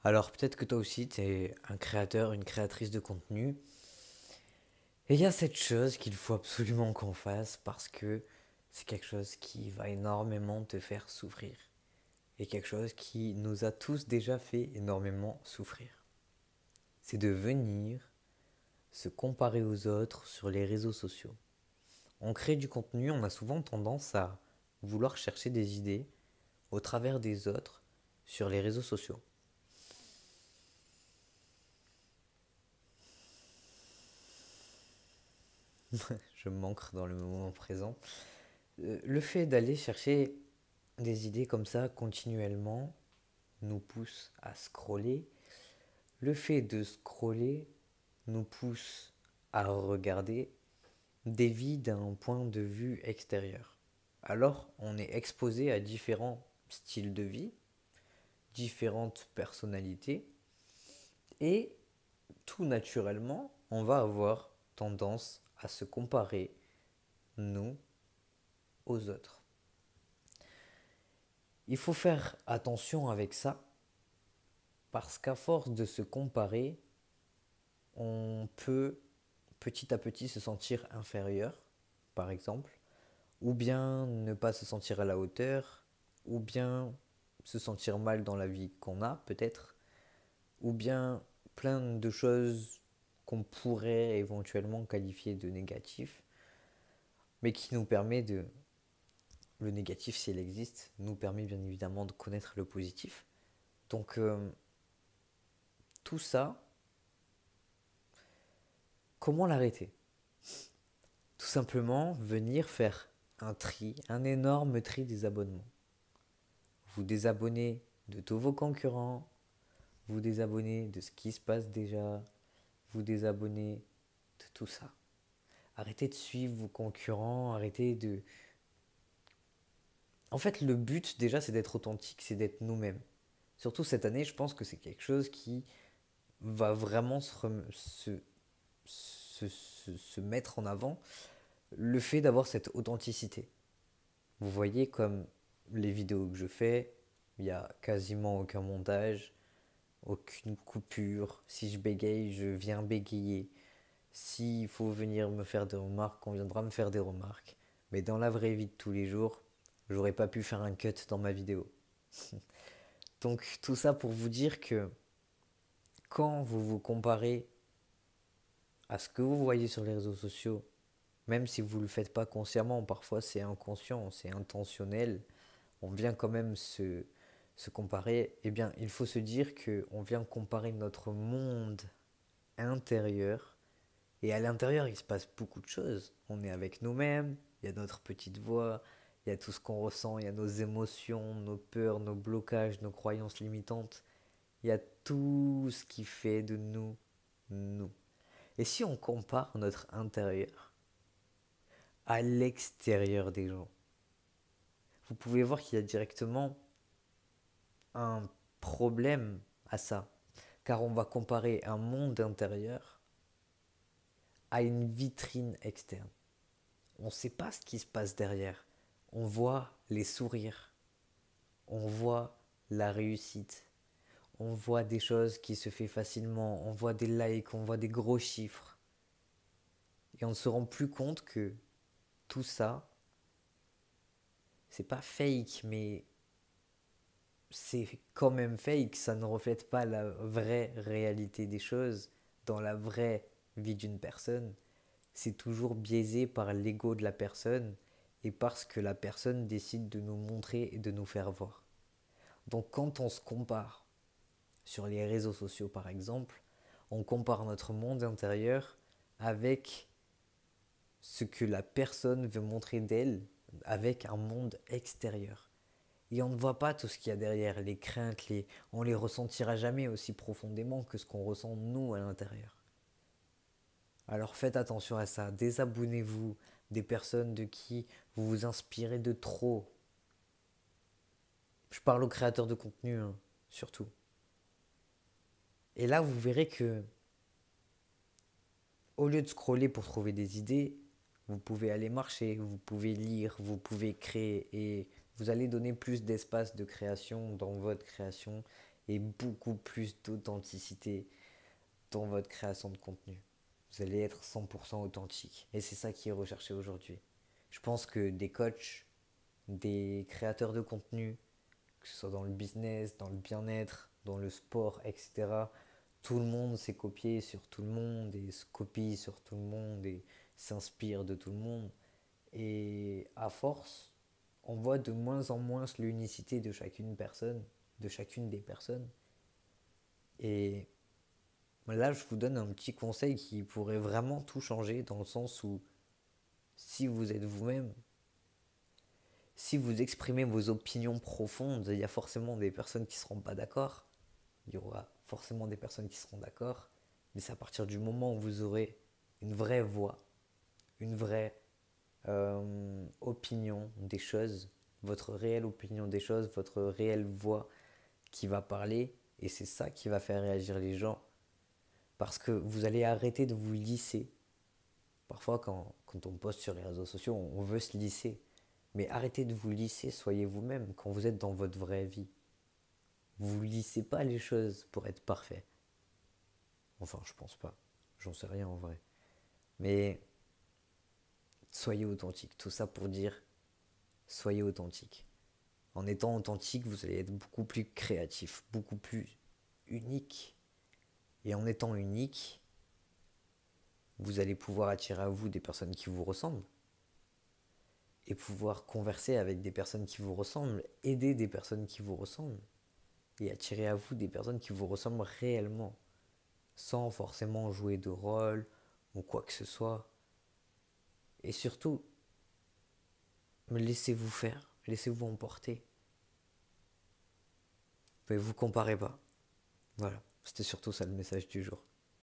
Alors peut-être que toi aussi, tu es un créateur, une créatrice de contenu. Et il y a cette chose qu'il faut absolument qu'on fasse parce que c'est quelque chose qui va énormément te faire souffrir. Et quelque chose qui nous a tous déjà fait énormément souffrir. C'est de venir se comparer aux autres sur les réseaux sociaux. On crée du contenu, on a souvent tendance à vouloir chercher des idées au travers des autres sur les réseaux sociaux. Je m'ancre dans le moment présent. Le fait d'aller chercher des idées comme ça continuellement nous pousse à scroller. Le fait de scroller nous pousse à regarder des vies d'un point de vue extérieur. Alors, on est exposé à différents styles de vie, différentes personnalités, et tout naturellement, on va avoir tendance à se comparer, nous, aux autres. Il faut faire attention avec ça, parce qu'à force de se comparer, on peut petit à petit se sentir inférieur, par exemple, ou bien ne pas se sentir à la hauteur, ou bien se sentir mal dans la vie qu'on a, peut-être, ou bien plein de choses qu'on pourrait éventuellement qualifier de négatifs, mais qui nous permet de... Le négatif, s'il existe, nous permet bien évidemment de connaître le positif. Donc, tout ça, comment l'arrêter? Tout simplement venir faire un tri, un énorme tri des abonnements. Vous désabonnez de tous vos concurrents, vous désabonnez de ce qui se passe déjà, vous désabonnez de tout ça. Arrêtez de suivre vos concurrents, arrêtez de... En fait, le but déjà, c'est d'être authentique, c'est d'être nous-mêmes. Surtout cette année, je pense que c'est quelque chose qui va vraiment se mettre en avant, le fait d'avoir cette authenticité. Vous voyez comme les vidéos que je fais, il n'y a quasiment aucun montage, aucune coupure. Si je bégaye, je viens bégayer. S'il faut venir me faire des remarques, on viendra me faire des remarques. Mais dans la vraie vie de tous les jours, j'aurais pas pu faire un cut dans ma vidéo. Donc tout ça pour vous dire que quand vous vous comparez à ce que vous voyez sur les réseaux sociaux, même si vous ne le faites pas consciemment, parfois c'est inconscient, c'est intentionnel, on vient quand même se comparer, eh bien il faut se dire qu'on vient comparer notre monde intérieur. Et à l'intérieur, il se passe beaucoup de choses. On est avec nous-mêmes, il y a notre petite voix, il y a tout ce qu'on ressent, il y a nos émotions, nos peurs, nos blocages, nos croyances limitantes. Il y a tout ce qui fait de nous, nous. Et si on compare notre intérieur à l'extérieur des gens, vous pouvez voir qu'il y a directement un problème à ça. Car on va comparer un monde intérieur à une vitrine externe. On ne sait pas ce qui se passe derrière. On voit les sourires, on voit la réussite, on voit des choses qui se font facilement, on voit des likes, on voit des gros chiffres. Et on ne se rend plus compte que tout ça, c'est pas fake, mais c'est quand même fake. Ça ne reflète pas la vraie réalité des choses dans la vraie vie d'une personne. C'est toujours biaisé par l'ego de la personne et parce que la personne décide de nous montrer et de nous faire voir. Donc quand on se compare sur les réseaux sociaux par exemple, on compare notre monde intérieur avec ce que la personne veut montrer d'elle avec un monde extérieur. Et on ne voit pas tout ce qu'il y a derrière, les craintes, on les ressentira jamais aussi profondément que ce qu'on ressent nous à l'intérieur. Alors faites attention à ça, désabonnez-vous des personnes de qui vous vous inspirez de trop. Je parle aux créateurs de contenu, hein, surtout. Et là, vous verrez que, au lieu de scroller pour trouver des idées, vous pouvez aller marcher, vous pouvez lire, vous pouvez créer et vous allez donner plus d'espace de création dans votre création et beaucoup plus d'authenticité dans votre création de contenu. Vous allez être 100% authentique. Et c'est ça qui est recherché aujourd'hui. Je pense que des coachs, des créateurs de contenu, que ce soit dans le business, dans le bien-être, dans le sport, etc., tout le monde s'est copié sur tout le monde et se copie sur tout le monde et s'inspire de tout le monde. Et à force, on voit de moins en moins l'unicité de chacune des personnes. Et là, je vous donne un petit conseil qui pourrait vraiment tout changer dans le sens où si vous êtes vous-même, si vous exprimez vos opinions profondes, il y a forcément des personnes qui ne seront pas d'accord. Il y aura forcément des personnes qui seront d'accord. Mais c'est à partir du moment où vous aurez une vraie voix, une vraie opinion des choses, votre réelle opinion des choses, votre réelle voix qui va parler. Et c'est ça qui va faire réagir les gens. Parce que vous allez arrêter de vous lisser. Parfois, quand on poste sur les réseaux sociaux, on veut se lisser. Mais arrêtez de vous lisser, soyez vous-même quand vous êtes dans votre vraie vie. Vous lissez pas les choses pour être parfait. Enfin, je pense pas. J'en sais rien en vrai. Mais soyez authentique. Tout ça pour dire, soyez authentique. En étant authentique, vous allez être beaucoup plus créatif, beaucoup plus unique. Et en étant unique, vous allez pouvoir attirer à vous des personnes qui vous ressemblent. Et pouvoir converser avec des personnes qui vous ressemblent, aider des personnes qui vous ressemblent. Et attirer à vous des personnes qui vous ressemblent réellement. Sans forcément jouer de rôle ou quoi que ce soit. Et surtout, laissez-vous faire, laissez-vous emporter. Mais vous comparez pas. Voilà, c'était surtout ça le message du jour.